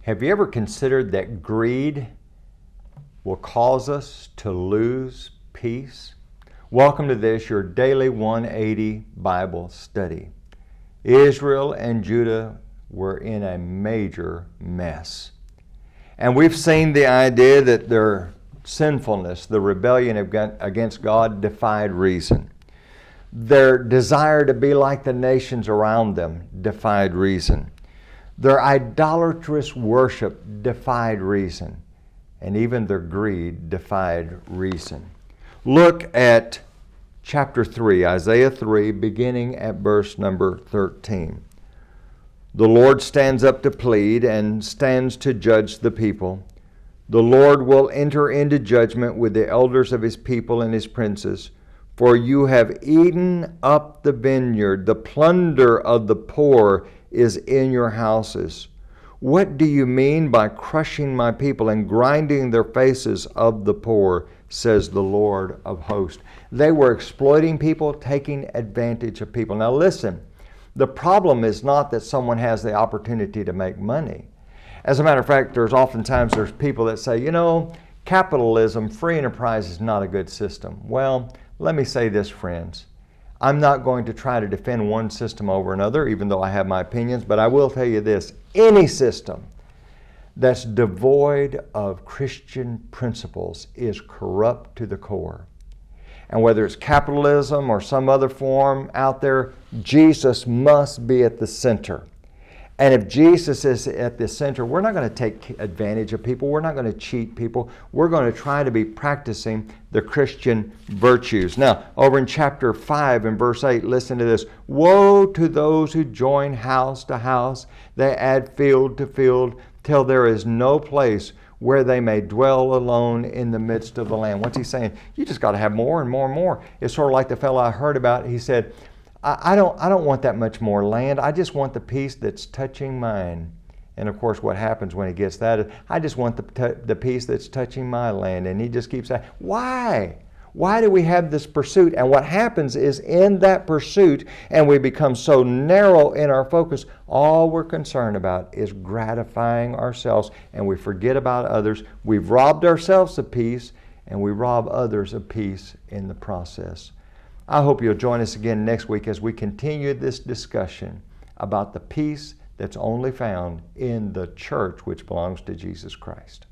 Have you ever considered that greed will cause us to lose peace? Welcome to this, your daily 180 Bible study. Israel and Judah were in a major mess. And we've seen the idea that their sinfulness, the rebellion against God, defied reason. Their desire to be like the nations around them defied reason. Their idolatrous worship defied reason. And even their greed defied reason. Look at chapter 3, Isaiah 3, beginning at verse number 13. The Lord stands up to plead and stands to judge the people. The Lord will enter into judgment with the elders of his people and his princes. For you have eaten up the vineyard, the plunder of the poor is in your houses. What do you mean by crushing my people and grinding their faces of the poor, says the Lord of hosts. They were exploiting people, taking advantage of people. Now listen, the problem is not that someone has the opportunity to make money. As a matter of fact, there's people that say, capitalism, free enterprise is not a good system. Well, let me say this, friends. I'm not going to try to defend one system over another, even though I have my opinions, but I will tell you this. Any system that's devoid of Christian principles is corrupt to the core. And whether it's capitalism or some other form out there, Jesus must be at the center. And if Jesus is at the center, we're not going to take advantage of people. We're not going to cheat people. We're going to try to be practicing the Christian virtues. Now, over in chapter 5 and verse 8, listen to this. Woe to those who join house to house. They add field to field till there is no place where they may dwell alone in the midst of the land. What's he saying? You just got to have more and more and more. It's sort of like the fellow I heard about. He said, I don't want that much more land. I just want the peace that's touching mine. And of course, what happens when he gets that is, I just want the peace that's touching my land. And he just keeps saying, why? Why do we have this pursuit? And what happens is in that pursuit, and we become so narrow in our focus, all we're concerned about is gratifying ourselves, and we forget about others. We've robbed ourselves of peace, and we rob others of peace in the process. I hope you'll join us again next week as we continue this discussion about the peace that's only found in the church which belongs to Jesus Christ.